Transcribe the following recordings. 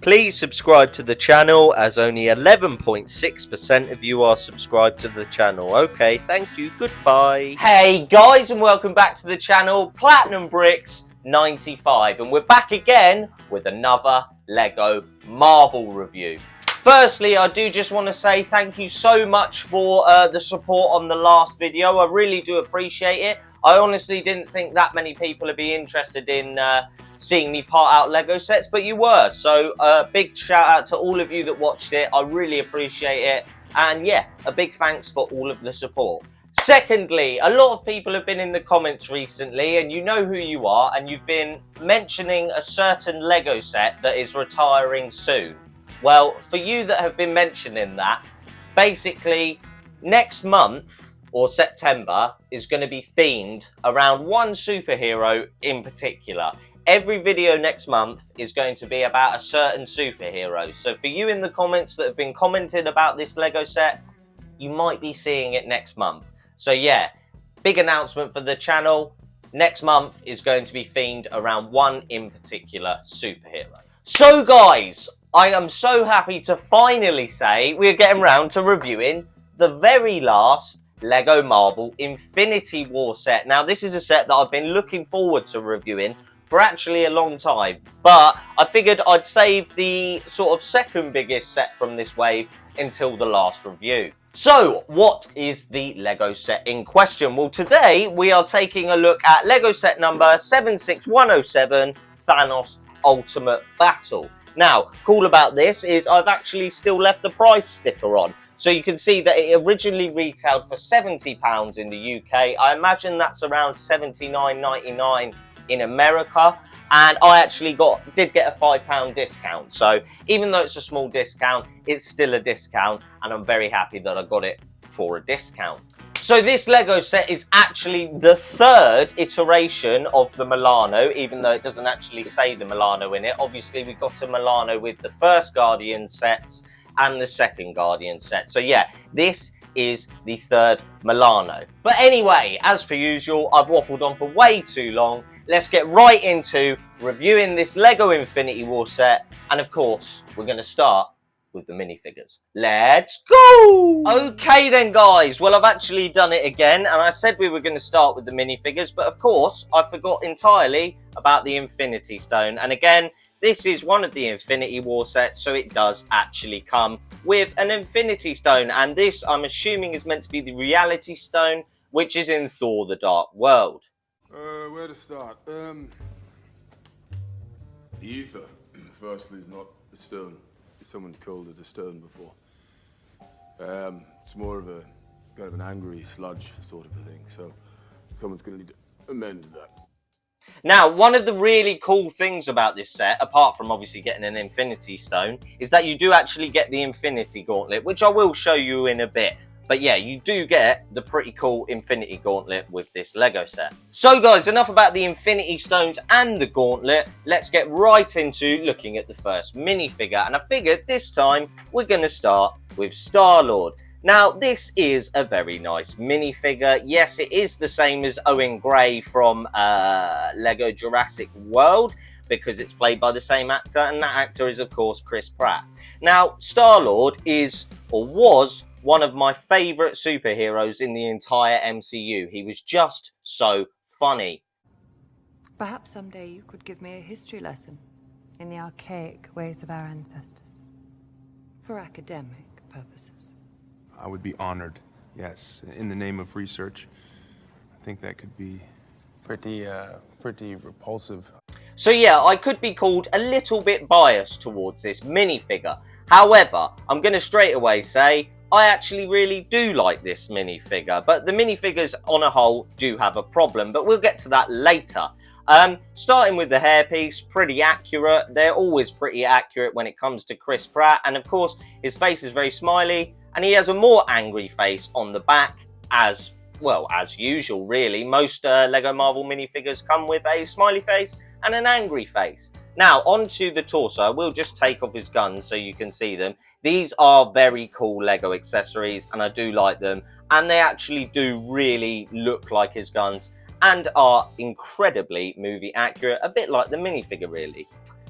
Please subscribe to the channel, as only 11.6% of you are subscribed to the channel. Okay, thank you, goodbye. Hey guys, and welcome back to the channel, Platinum Bricks 95, and we're back again with another Lego Marvel review. Firstly, I do just want to say thank you so much for the support on the last video. I really do appreciate it. I honestly didn't think that many people would be interested in seeing me part out Lego sets, but you were. So big shout out to all of you that watched it. I really appreciate it. And yeah, a big thanks for all of the support. Secondly, a lot of people have been in the comments recently, and you know who you are, and you've been mentioning a certain Lego set that is retiring soon. Well, for you that have been mentioning that, basically next month or September is going to be themed around one superhero in particular. Every video next month is going to be about a certain superhero. So for you in the comments that have been commenting about this Lego set, you might be seeing it next month. So yeah, big announcement for the channel. Next month is going to be themed around one in particular superhero. So guys, I am so happy to finally say we're getting round to reviewing the very last Lego Marvel Infinity War set. Now this is a set that I've been looking forward to reviewing for actually a long time, but I figured I'd save the sort of second biggest set from this wave until the last review. So what is the Lego set in question? Well, today we are taking a look at Lego set number 76107, Thanos Ultimate Battle. Now, cool about this is I've actually still left the price sticker on. So you can see that it originally retailed for £70 in the UK. I imagine that's around $79.99 in America. And I actually did get a £5 discount. So even though it's a small discount, it's still a discount. And I'm very happy that I got it for a discount. So this Lego set is actually the third iteration of the Milano, even though it doesn't actually say the Milano in it. Obviously, we got a Milano with the first Guardian sets and the second Guardian set. So yeah, this is the third Milano. But anyway, as per usual, I've waffled on for way too long. Let's get right into reviewing this Lego Infinity War set. And of course, we're going to start with the minifigures. Let's go! Okay then guys, well I've actually done it again, and I said we were going to start with the minifigures, but of course I forgot entirely about the Infinity Stone. And again, this is one of the Infinity War sets, so it does actually come with an Infinity Stone, and this I'm assuming is meant to be the Reality Stone, which is in Thor: The Dark World. Where to start? The ether, firstly, is not a stone. Someone called it a stone before. It's more of a kind of an angry sludge sort of a thing, so someone's going to need to amend that. Now, one of the really cool things about this set, apart from obviously getting an Infinity Stone, is that you do actually get the Infinity Gauntlet, which I will show you in a bit. But yeah, you do get the pretty cool Infinity Gauntlet with this Lego set. So guys, enough about the Infinity Stones and the Gauntlet. Let's get right into looking at the first minifigure. And I figured this time we're going to start with Star-Lord. Now, this is a very nice minifigure. Yes, it is the same as Owen Gray from Lego Jurassic World, because it's played by the same actor, and that actor is, of course, Chris Pratt. Now, Star-Lord is, or was, one of my favourite superheroes in the entire MCU. He was just so funny. Perhaps someday you could give me a history lesson in the archaic ways of our ancestors, for academic purposes. I would be honored, yes, in the name of research. I think that could be pretty repulsive. So yeah, I could be called a little bit biased towards this minifigure. However, I'm going to straight away say I actually really do like this minifigure, but the minifigures on a whole do have a problem, but we'll get to that later. Starting with the hairpiece, pretty accurate. They're always pretty accurate when it comes to Chris Pratt, and of course his face is very smiley, and he has a more angry face on the back, as well as usual really. Most Lego Marvel minifigures come with a smiley face and an angry face. Now, onto the torso. I will just take off his guns so you can see them. These are very cool Lego accessories, and I do like them. And they actually do really look like his guns and are incredibly movie accurate, a bit like the minifigure, really.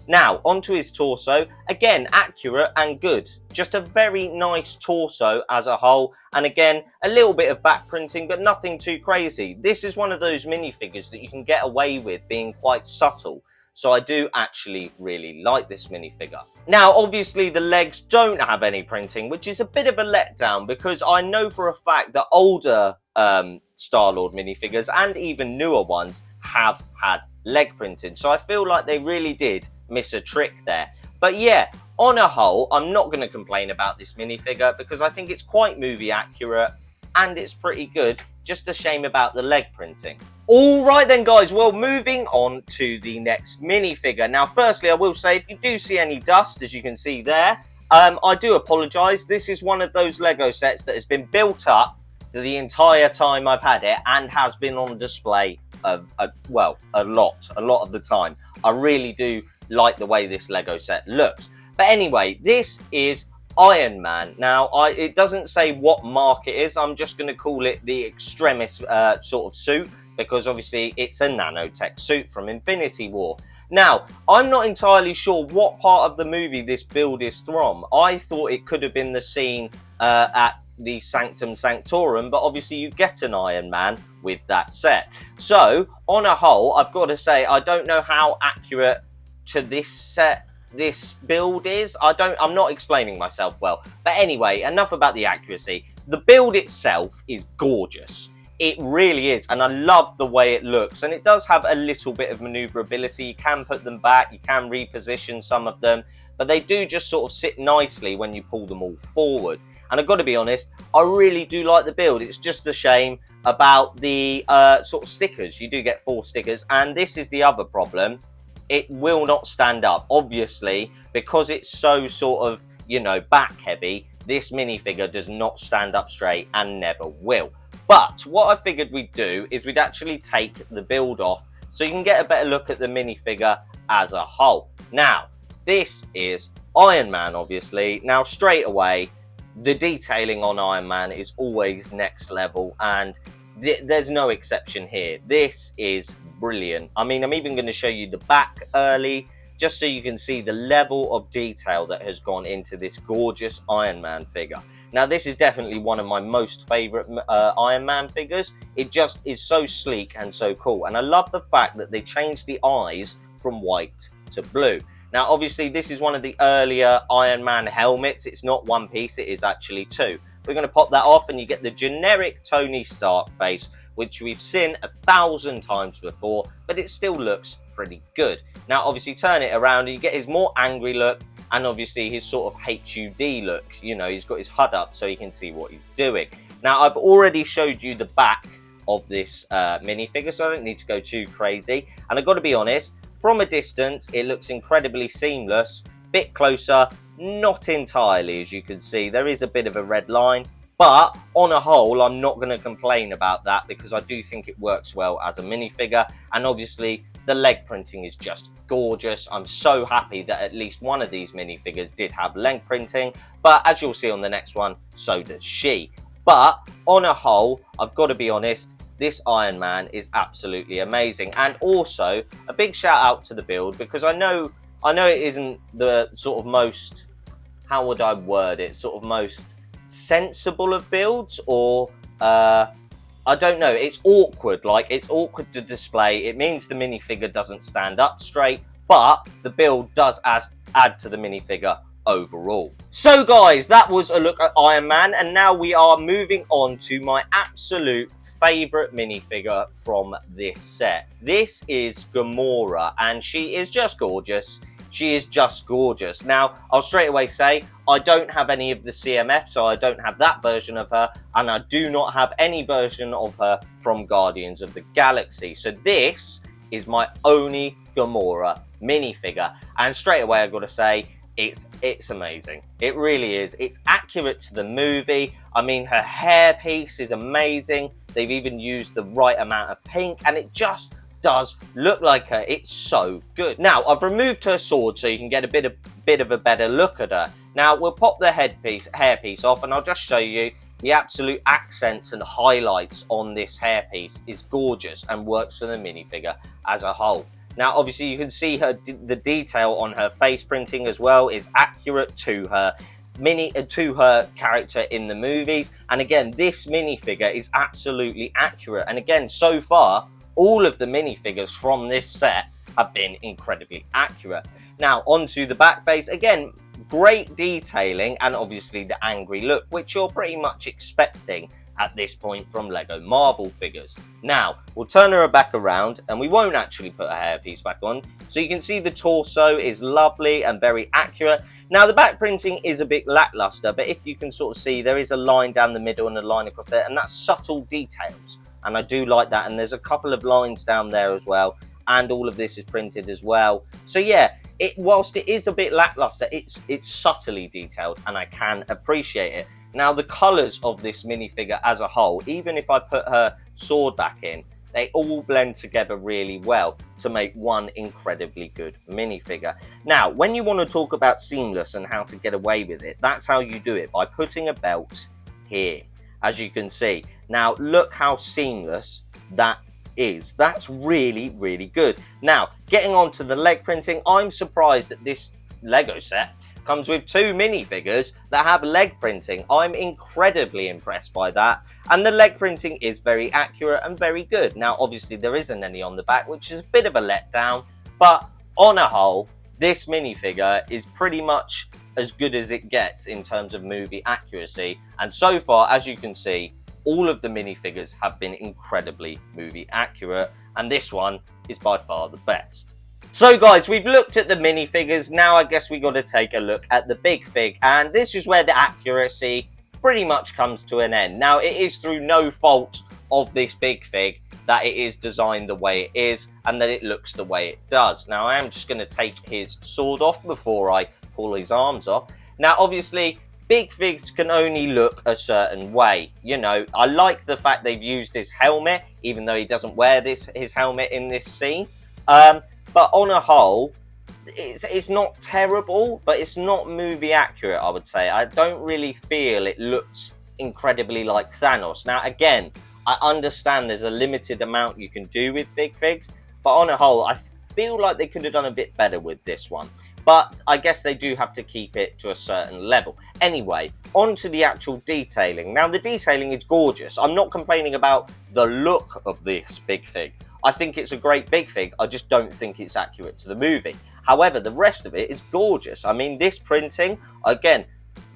Now, onto his torso. Again, accurate and good. Just a very nice torso as a whole. And again, a little bit of back printing, but nothing too crazy. This is one of those minifigures that you can get away with being quite subtle. So I do actually really like this minifigure. Now, obviously, the legs don't have any printing, which is a bit of a letdown because I know for a fact that older Star-Lord minifigures and even newer ones have had leg printing. So I feel like they really did miss a trick there. But yeah, on a whole, I'm not going to complain about this minifigure because I think it's quite movie accurate and it's pretty good. Just a shame about the leg printing. All right then, guys. Well, moving on to the next minifigure. Now, firstly, I will say, if you do see any dust, as you can see there, I do apologise. This is one of those Lego sets that has been built up for the entire time I've had it and has been on display, a lot of the time. I really do like the way this Lego set looks. But anyway, this is Iron Man. Now, it doesn't say what mark it is. I'm just going to call it the Extremis sort of suit, because obviously it's a nanotech suit from Infinity War. Now, I'm not entirely sure what part of the movie this build is from. I thought it could have been the scene at the Sanctum Sanctorum, but obviously you get an Iron Man with that set. So, on a whole, I've got to say, I don't know how accurate to this set this build is. I'm not explaining myself well. But anyway, enough about the accuracy. The build itself is gorgeous. It really is, and I love the way it looks, and it does have a little bit of maneuverability. You can put them back, you can reposition some of them, but they do just sort of sit nicely when you pull them all forward. And I've got to be honest, I really do like the build. It's just a shame about the sort of stickers. You do get 4 stickers, and this is the other problem. It will not stand up. Obviously, because it's so sort of, you know, back heavy, this minifigure does not stand up straight and never will. But what I figured we'd do is we'd actually take the build off so you can get a better look at the minifigure as a whole. Now, this is Iron Man, obviously. Now, straight away, the detailing on Iron Man is always next level, and there's no exception here. This is brilliant. I mean, I'm even going to show you the back early, just so you can see the level of detail that has gone into this gorgeous Iron Man figure. Now, this is definitely one of my most favourite Iron Man figures. It just is so sleek and so cool. And I love the fact that they changed the eyes from white to blue. Now, obviously, this is one of the earlier Iron Man helmets. It's not one piece, it is actually 2. We're going to pop that off and you get the generic Tony Stark face, which we've seen 1,000 times before, but it still looks pretty good. Now, obviously, turn it around and you get his more angry look, and obviously his sort of HUD look. You know, he's got his HUD up so you can see what he's doing. Now, I've already showed you the back of this minifigure, so I don't need to go too crazy. And I've got to be honest, from a distance, it looks incredibly seamless. Bit closer, not entirely, as you can see. There is a bit of a red line. But on a whole, I'm not going to complain about that because I do think it works well as a minifigure. And obviously, the leg printing is just gorgeous. I'm so happy that at least one of these minifigures did have leg printing. But as you'll see on the next one, so does she. But on a whole, I've got to be honest, this Iron Man is absolutely amazing. And also, a big shout out to the build, because I know it isn't the sort of most, how would I word it, sort of most sensible of builds, or I don't know, it's awkward. Like, it's awkward to display. It means the minifigure doesn't stand up straight, but the build does add to the minifigure overall. So guys, that was a look at Iron Man, and now we are moving on to my absolute favourite minifigure from this set. This is Gamora, and she is just gorgeous. She is just gorgeous. Now, I'll straight away say, I don't have any of the CMF, so I don't have that version of her, and I do not have any version of her from Guardians of the Galaxy. So this is my only Gamora minifigure, and straight away I've got to say, it's amazing. It really is. It's accurate to the movie. I mean, her hairpiece is amazing. They've even used the right amount of pink, and it just does look like her. It's so good. Now, I've removed her sword so you can get a bit of a better look at her. Now, we'll pop the hairpiece off, and I'll just show you the absolute accents and highlights on this hairpiece is gorgeous and works for the minifigure as a whole. Now, obviously, you can see the detail on her face printing as well is accurate to her character in the movies. And again, this minifigure is absolutely accurate. And again, so far, all of the minifigures from this set have been incredibly accurate. Now, onto the back face. Again, great detailing and obviously the angry look, which you're pretty much expecting at this point from Lego Marvel figures. Now, we'll turn her back around and we won't actually put her hairpiece back on. So you can see the torso is lovely and very accurate. Now, the back printing is a bit lackluster, but if you can sort of see, there is a line down the middle and a line across there, and that's subtle details. And I do like that. And there's a couple of lines down there as well. And all of this is printed as well. So yeah, whilst it is a bit lackluster, it's subtly detailed and I can appreciate it. Now, the colours of this minifigure as a whole, even if I put her sword back in, they all blend together really well to make one incredibly good minifigure. Now, when you want to talk about seamless and how to get away with it, that's how you do it, by putting a belt here, as you can see. Now, look how seamless that is. That's really, really good. Now, getting on to the leg printing, I'm surprised that this Lego set comes with 2 minifigures that have leg printing. I'm incredibly impressed by that, and the leg printing is very accurate and very good. Now, obviously there isn't any on the back, which is a bit of a letdown, but on a whole, this minifigure is pretty much as good as it gets in terms of movie accuracy, and so far, as you can see, all of the minifigures have been incredibly movie accurate, and this one is by far the best. So guys, we've looked at the minifigures. Now I guess we got to take a look at the big fig, and this is where the accuracy pretty much comes to an end. Now, it is through no fault of this big fig that it is designed the way it is and that it looks the way it does. Now, I am just going to take his sword off before I pull his arms off. Now, obviously, big figs can only look a certain way. You know, I like the fact they've used his helmet, even though he doesn't wear his helmet in this scene. But on a whole, it's not terrible, but it's not movie accurate, I would say. I don't really feel it looks incredibly like Thanos. Now, again, I understand there's a limited amount you can do with big figs, but on a whole, I feel like they could have done a bit better with this one. But I guess they do have to keep it to a certain level. Anyway, on to the actual detailing. Now, the detailing is gorgeous. I'm not complaining about the look of this big fig. I think it's a great big fig. I just don't think it's accurate to the movie. However, the rest of it is gorgeous. I mean, this printing, again,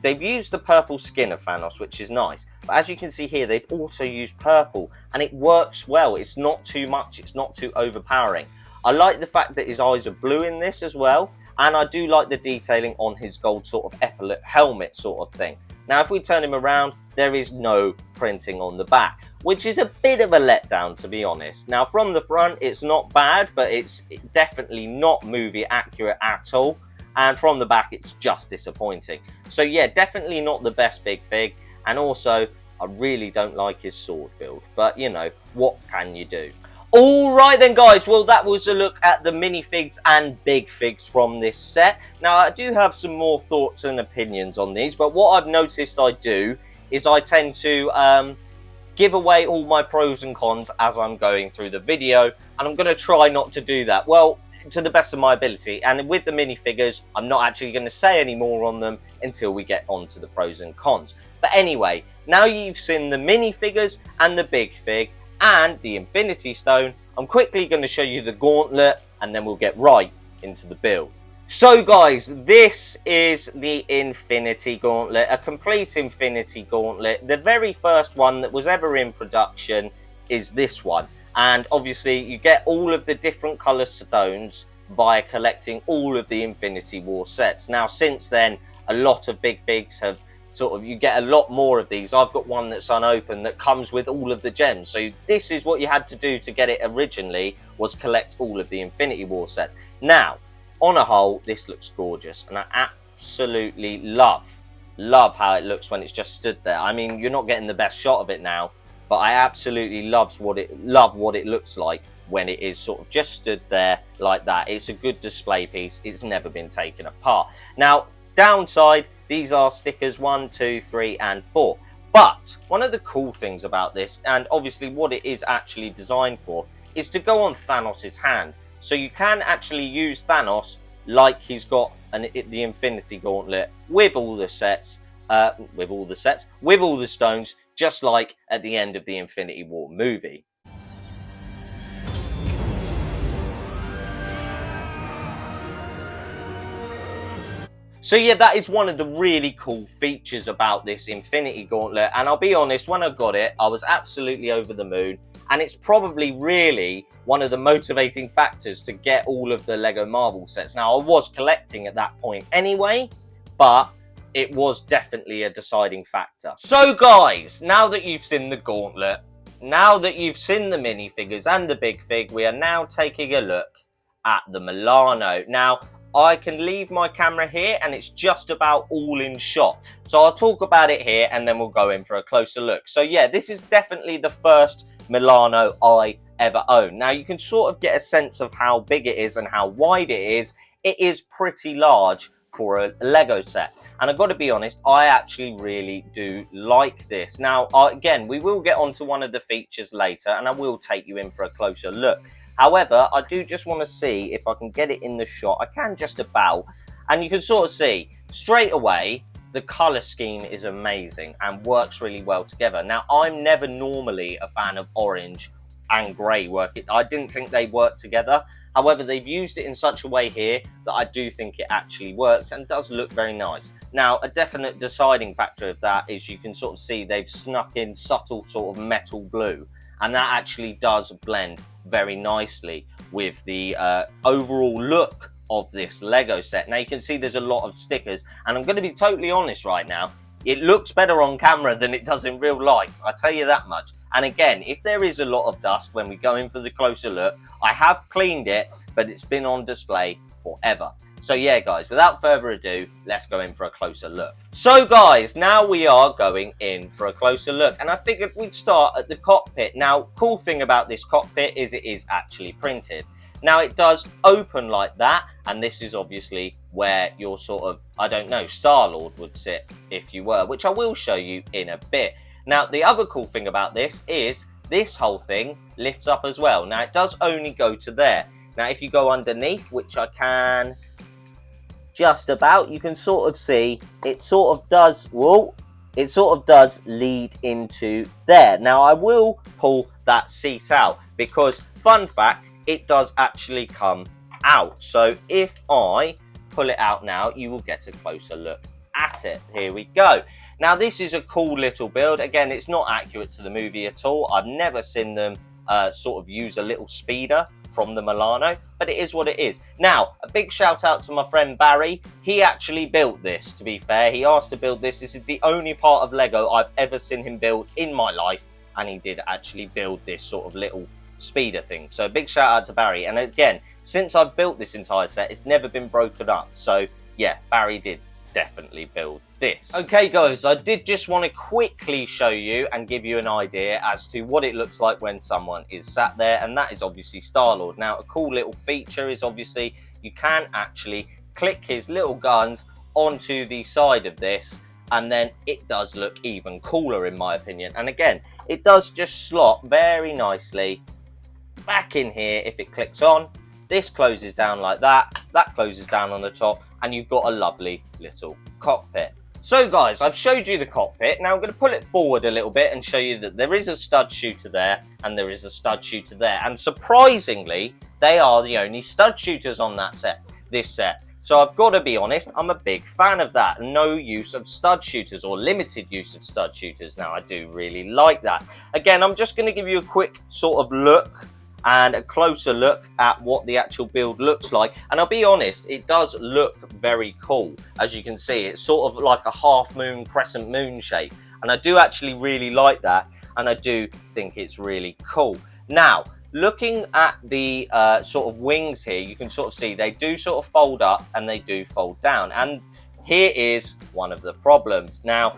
they've used the purple skin of Thanos, which is nice. But as you can see here, they've also used purple, and it works well. It's not too much. It's not too overpowering. I like the fact that his eyes are blue in this as well. And I do like the detailing on his gold sort of epaulet helmet sort of thing. Now, if we turn him around, there is no printing on the back, which is a bit of a letdown, to be honest. Now, from the front, it's not bad, but it's definitely not movie accurate at all. And from the back, it's just disappointing. So yeah, definitely not the best big fig. And also, I really don't like his sword build. But, you know, what can you do? Alright then guys, well that was a look at the minifigs and big figs from this set. Now I do have some more thoughts and opinions on these, but what I've noticed I do is I tend to give away all my pros and cons as I'm going through the video, and I'm going to try not to do that, well, to the best of my ability. And with the minifigures, I'm not actually going to say any more on them until we get on to the pros and cons. But anyway, now you've seen the minifigures and the big fig, and the Infinity Stone, I'm quickly going to show you the Gauntlet, and then we'll get right into the build. So guys, this is the Infinity Gauntlet, a complete Infinity Gauntlet. The very first one that was ever in production is this one. And obviously you get all of the different colour stones by collecting all of the Infinity War sets. Now since then, a lot of big figs have you get a lot more of these. I've got one that's unopened that comes with all of the gems. So this is what you had to do to get it originally, was collect all of the Infinity War sets. Now, on a whole, this looks gorgeous, and I absolutely love how it looks when it's just stood there. I mean, you're not getting the best shot of it now, but I absolutely love what it looks like when it is sort of just stood there like that. It's a good display piece. It's never been taken apart. Now, downside, these are stickers 1, 2, 3, and 4. But one of the cool things about this, and obviously what it is actually designed for, is to go on Thanos' hand. So you can actually use Thanos like he's got the Infinity Gauntlet with all the sets, with all the stones, just like at the end of the Infinity War movie. So yeah, that is one of the really cool features about this Infinity Gauntlet, and I'll be honest, when I got it, I was absolutely over the moon, and it's probably really one of the motivating factors to get all of the Lego Marvel sets. Now, I was collecting at that point anyway, but it was definitely a deciding factor. So guys, now that you've seen the Gauntlet, now that you've seen the minifigures and the big fig, we are now taking a look at the Milano. Now, I can leave my camera here and it's just about all in shot. So I'll talk about it here and then we'll go in for a closer look. So yeah, this is definitely the first Milano I ever owned. Now you can sort of get a sense of how big it is and how wide it is. It is pretty large for a Lego set. And I've got to be honest, I actually really do like this. Now, again, we will get onto one of the features later and I will take you in for a closer look. However, I do just want to see if I can get it in the shot. I can just about, and you can sort of see straight away the colour scheme is amazing and works really well together. Now, I'm never normally a fan of orange and grey work. I didn't think they worked together. However, they've used it in such a way here that I do think it actually works and does look very nice. Now, a definite deciding factor of that is you can sort of see they've snuck in subtle sort of metal blue, and that actually does blend very nicely with the overall look of this Lego set. Now you can see there's a lot of stickers, and I'm going to be totally honest right now, it looks better on camera than it does in real life, I tell you that much. And again, if there is a lot of dust when we go in for the closer look, I have cleaned it, but it's been on display forever. So yeah guys, without further ado, let's go in for a closer look. So guys, now we are going in for a closer look, and I figured we'd start at the cockpit. Now, cool thing about this cockpit is it is actually printed. Now it does open like that, and this is obviously where your sort of, I don't know, Star-Lord would sit if you were, which I will show you in a bit. Now the other cool thing about this is this whole thing lifts up as well. Now it does only go to there. Now if you go underneath, which I can just about, you can sort of see it sort of does, whoa, it sort of does lead into there. Now I will pull that seat out because, fun fact, it does actually come out. So if I pull it out now, you will get a closer look at it. Here we go. Now this is a cool little build. Again, it's not accurate to the movie at all. I've never seen them sort of use a little speeder from the Milano, but it is what it is. Now, a big shout out to my friend Barry. He actually built this, to be fair. He asked to build this. This is the only part of Lego I've ever seen him build in my life, and he did actually build this sort of little speeder thing. So a big shout out to Barry. And again, since I've built this entire set, it's never been broken up. So yeah, Barry did definitely build this. Okay guys, I did just want to quickly show you and give you an idea as to what it looks like when someone is sat there, and that is obviously Star-Lord. Now a cool little feature is obviously you can actually click his little guns onto the side of this, and then it does look even cooler in my opinion. And again, it does just slot very nicely back in here. If it clicks on, this closes down like that, that closes down on the top, and you've got a lovely little cockpit. So guys, I've showed you the cockpit. Now I'm going to pull it forward a little bit and show you that there is a stud shooter there and there is a stud shooter there. And surprisingly, they are the only stud shooters on that set, this set. So I've got to be honest, I'm a big fan of that. No use of stud shooters or limited use of stud shooters. Now I do really like that. Again, I'm just going to give you a quick sort of look and a closer look at what the actual build looks like. And I'll be honest, it does look very cool. As you can see, it's sort of like a half moon, crescent moon shape. And I do actually really like that. And I do think it's really cool. Now, looking at the sort of wings here, you can sort of see they do sort of fold up and they do fold down. And here is one of the problems. Now,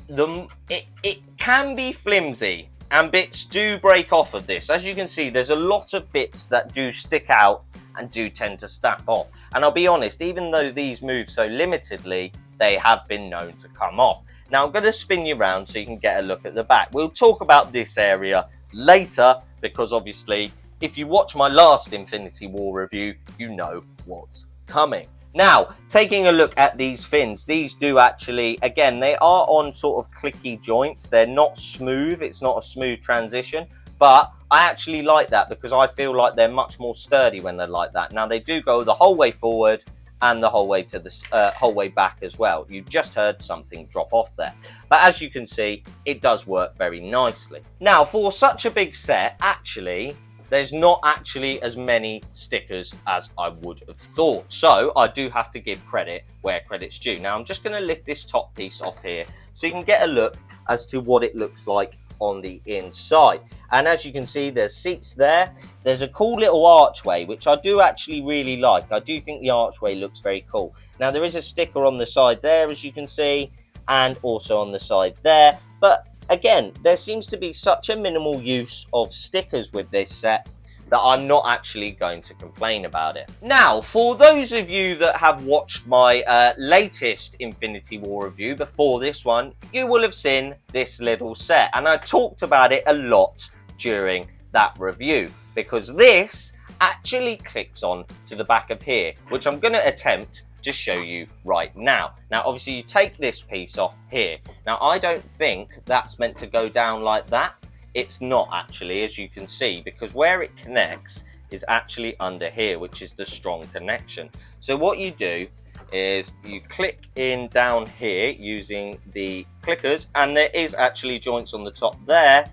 it can be flimsy, and bits do break off of this. As you can see, there's a lot of bits that do stick out and do tend to snap off. And I'll be honest, even though these move so limitedly, they have been known to come off. Now I'm going to spin you around so you can get a look at the back. We'll talk about this area later because obviously if you watch my last Infinity War review, you know what's coming. Now, taking a look at these fins, these do actually, again, they are on sort of clicky joints. They're not smooth. It's not a smooth transition, but I actually like that because I feel like they're much more sturdy when they're like that. Now, they do go the whole way forward and the whole way to the whole way back as well. You just heard something drop off there. But as you can see, it does work very nicely. Now, for such a big set, actually, there's not actually as many stickers as I would have thought. So I do have to give credit where credit's due. Now I'm just going to lift this top piece off here so you can get a look as to what it looks like on the inside. And as you can see, there's seats there. There's a cool little archway, which I do actually really like. I do think the archway looks very cool. Now there is a sticker on the side there, as you can see, and also on the side there. But again, there seems to be such a minimal use of stickers with this set that I'm not actually going to complain about it. Now, for those of you that have watched my latest Infinity War review before this one, you will have seen this little set. And I talked about it a lot during that review because this actually clicks on to the back of here, which I'm going to attempt to show you right now. Now, obviously, you take this piece off here. Now, I don't think that's meant to go down like that. It's not actually, as you can see, because where it connects is actually under here, which is the strong connection. So what you do is you click in down here using the clickers, and there is actually joints on the top there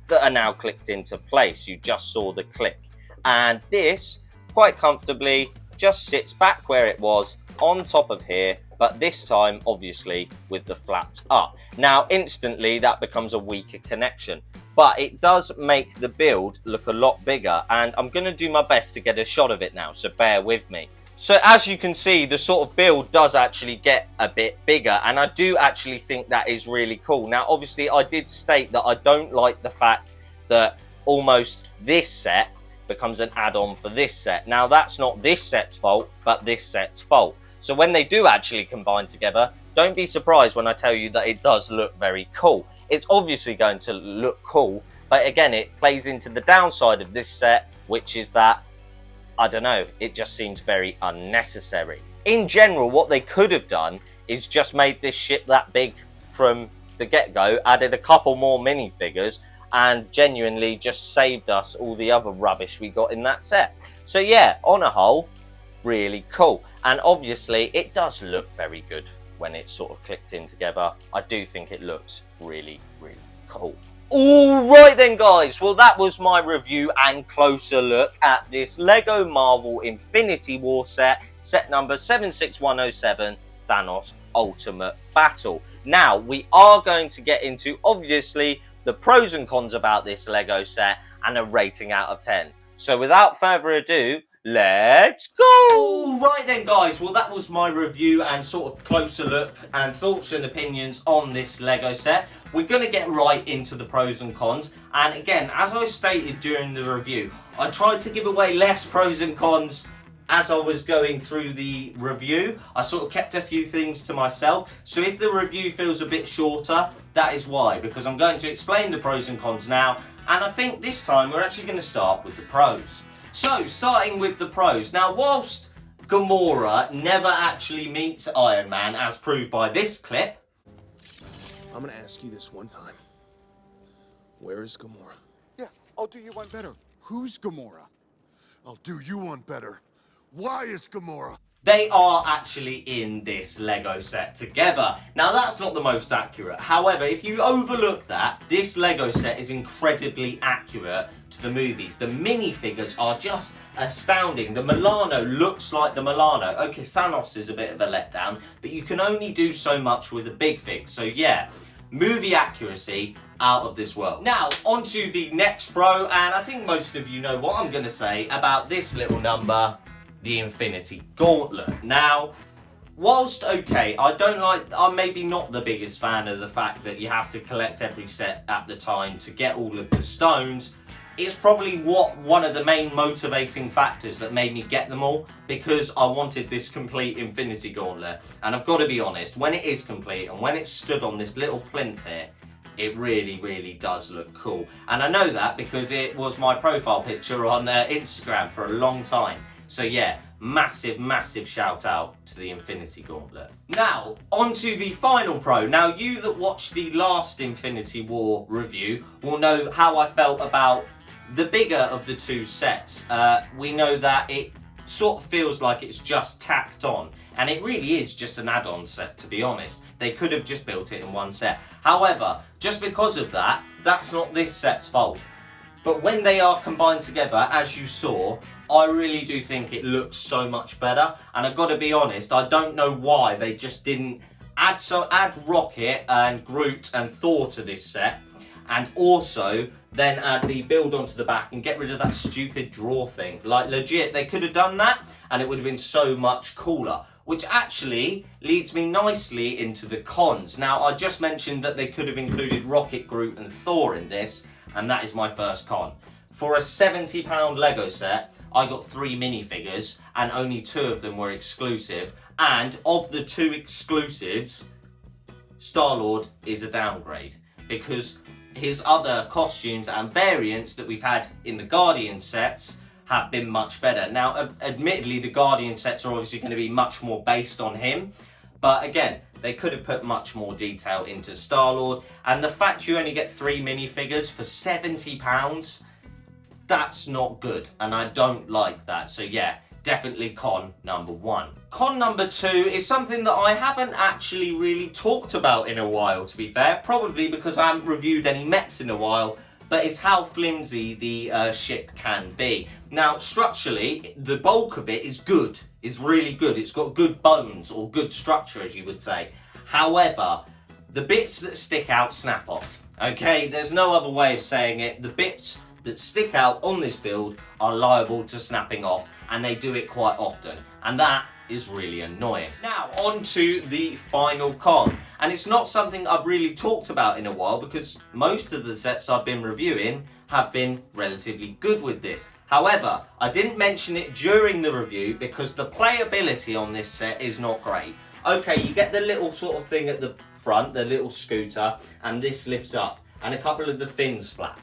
that are now clicked into place. You just saw the click. And this, quite comfortably, just sits back where it was on top of here, but this time obviously with the flaps up. Now instantly that becomes a weaker connection, but it does make the build look a lot bigger, and I'm going to do my best to get a shot of it now, so bear with me. So as you can see, the sort of build does actually get a bit bigger, and I do actually think that is really cool. Now obviously I did state that I don't like the fact that almost this set becomes an add-on for this set. Now that's not this set's fault, but this set's fault. So when they do actually combine together, don't be surprised when I tell you that it does look very cool. It's obviously going to look cool, but again, it plays into the downside of this set, which is that, I don't know, it just seems very unnecessary. In general, what they could have done is just made this ship that big from the get-go, added a couple more minifigures, and genuinely just saved us all the other rubbish we got in that set. So yeah, on a whole, really cool. And obviously it does look very good when it's sort of clicked in together. I do think it looks really, really cool. Alright then guys, well that was my review and closer look at this LEGO Marvel Infinity War set number 76107, Thanos Ultimate Battle. Now we are going to get into obviously the pros and cons about this LEGO set and a rating out of 10. So without further ado, let's go! Right then guys, well that was my review and sort of closer look and thoughts and opinions on this LEGO set. We're going to get right into the pros and cons, and again, as I stated during the review, I tried to give away less pros and cons as I was going through the review. I sort of kept a few things to myself, so if the review feels a bit shorter, that is why, because I'm going to explain the pros and cons now, and I think this time we're actually going to start with the pros. So, starting with the pros. Now, whilst Gamora never actually meets Iron Man, as proved by this clip, I'm gonna ask you this one time. Where is Gamora? Yeah, I'll do you one better. Who's Gamora? I'll do you one better. Why is Gamora? they are actually in this Lego set together. Now that's not the most accurate. However, if you overlook that, this Lego set is incredibly accurate to the movies. The minifigures are just astounding. The Milano looks like the Milano. Okay, Thanos is a bit of a letdown, but you can only do so much with a big fig. So yeah, movie accuracy out of this world. Now, on to the next pro, and I think most of you know what I'm going to say about this little number, the Infinity Gauntlet. Now, whilst okay, I'm maybe not the biggest fan of the fact that you have to collect every set at the time to get all of the stones. It's probably one of the main motivating factors that made me get them all, because I wanted this complete Infinity Gauntlet. And I've got to be honest, when it is complete and when it's stood on this little plinth here, It really, really does look cool. And I know that because it was my profile picture on Instagram for a long time. So yeah, massive, massive shout out to the Infinity Gauntlet. Now, on to the final pro. Now, you that watched the last Infinity War review will know how I felt about the bigger of the two sets. We know that it sort of feels like it's just tacked on. And it really is just an add-on set, to be honest. They could have just built it in one set. However, just because of that, that's not this set's fault. But when they are combined together, as you saw, I really do think it looks so much better. And I've got to be honest, I don't know why they just didn't add Rocket and Groot and Thor to this set. And also then add the build onto the back and get rid of that stupid draw thing. Like, legit, they could have done that and it would have been so much cooler. Which actually leads me nicely into the cons. Now, I just mentioned that they could have included Rocket, Groot and Thor in this, and that is my first con. For a £70 Lego set, I got 3 minifigures, and only 2 of them were exclusive. And of the 2 exclusives, Star-Lord is a downgrade, because his other costumes and variants that we've had in the Guardian sets have been much better. Now, admittedly, the Guardian sets are obviously going to be much more based on him, but again, they could have put much more detail into Star-Lord, and the fact you only get 3 minifigures for £70, that's not good, and I don't like that. So yeah, definitely con number 1. Con number 2 is something that I haven't actually really talked about in a while, to be fair, probably because I haven't reviewed any mechs in a while, but it's how flimsy the ship can be. Now, structurally, the bulk of it is good, is really good. It's got good bones, or good structure, as you would say. However, the bits that stick out snap off. Okay, there's no other way of saying it. The bits that stick out on this build are liable to snapping off, and they do it quite often. And that is really annoying. Now, on to the final con. And it's not something I've really talked about in a while because most of the sets I've been reviewing have been relatively good with this. However, I didn't mention it during the review because the playability on this set is not great. Okay, you get the little sort of thing at the front, the little scooter, and this lifts up, and a couple of the fins flap.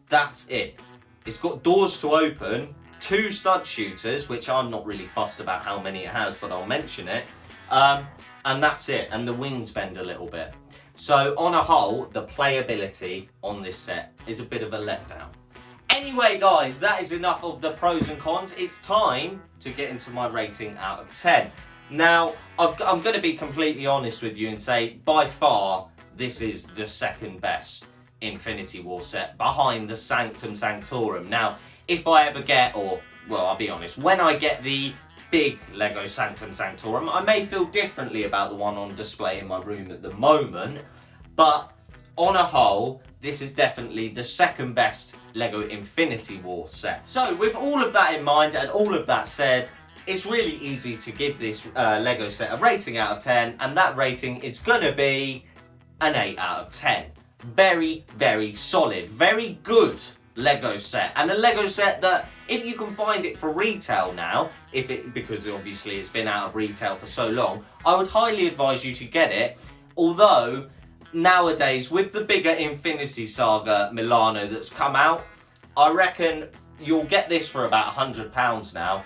That's it. It's got doors to open, 2 stud shooters, which I'm not really fussed about how many it has, but I'll mention it. And that's it, and the wings bend a little bit. So on a whole, the playability on this set is a bit of a letdown. Anyway guys, that is enough of the pros and cons. It's time to get into my rating out of 10. Now, I'm going to be completely honest with you and say, by far, this is the second best Infinity War set, behind the Sanctum Sanctorum. Now, if I ever get, or, well, I'll be honest, when I get the big Lego Sanctum Sanctorum, I may feel differently about the one on display in my room at the moment, but on a whole, this is definitely the second best Lego Infinity War set. So with all of that in mind and all of that said, it's really easy to give this Lego set a rating out of 10, and that rating is gonna be an 8 out of 10. Very, very solid, very good Lego set, and a Lego set that if you can find it for retail now, because obviously it's been out of retail for so long, I would highly advise you to get it. Although nowadays with the bigger Infinity Saga Milano that's come out, I reckon you'll get this for about £100 now.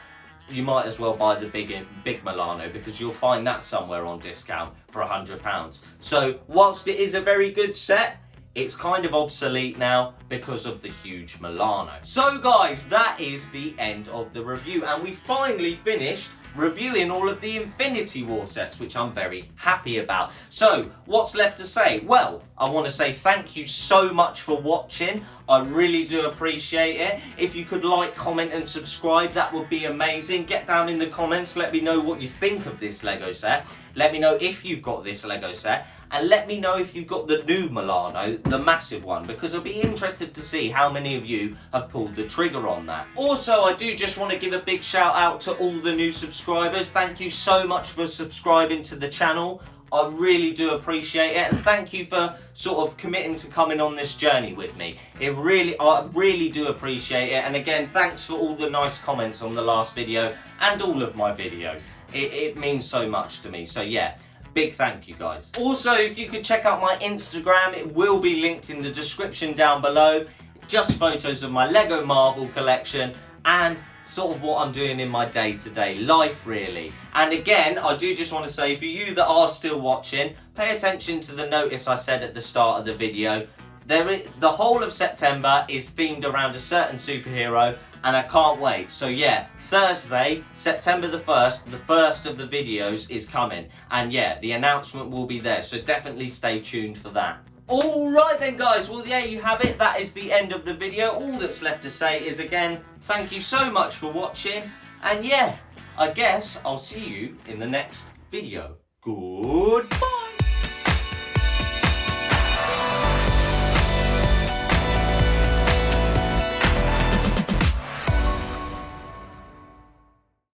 You might as well buy the big Milano because you'll find that somewhere on discount for £100. So whilst it is a very good set, it's kind of obsolete now because of the huge Milano. So guys, that is the end of the review, and we finally finished reviewing all of the Infinity War sets, which I'm very happy about. So what's left to say? Well, I want to say thank you so much for watching. I really do appreciate it. If you could like, comment and subscribe, that would be amazing. Get down in the comments, let me know what you think of this Lego set. Let me know if you've got this Lego set, and let me know if you've got the new Milano, the massive one, because I'll be interested to see how many of you have pulled the trigger on that. Also, I do just want to give a big shout out to all the new subscribers. Thank you so much for subscribing to the channel. I really do appreciate it, and thank you for sort of committing to coming on this journey with me. I really do appreciate it, and again, thanks for all the nice comments on the last video and all of my videos. It means so much to me. So yeah, Big thank you, guys. Also, if you could check out my Instagram, it will be linked in the description down below. Just photos of my Lego Marvel collection and sort of what I'm doing in my day-to-day life, really. And again, I do just want to say, for you that are still watching, pay attention to the notice I said at the start of the video. The whole of September is themed around a certain superhero, and I can't wait. So yeah, Thursday, September the 1st, the first of the videos is coming. And yeah, the announcement will be there, so definitely stay tuned for that. Alright then, guys, well there you have it. That is the end of the video. All that's left to say is, again, thank you so much for watching. And yeah, I guess I'll see you in the next video. Goodbye.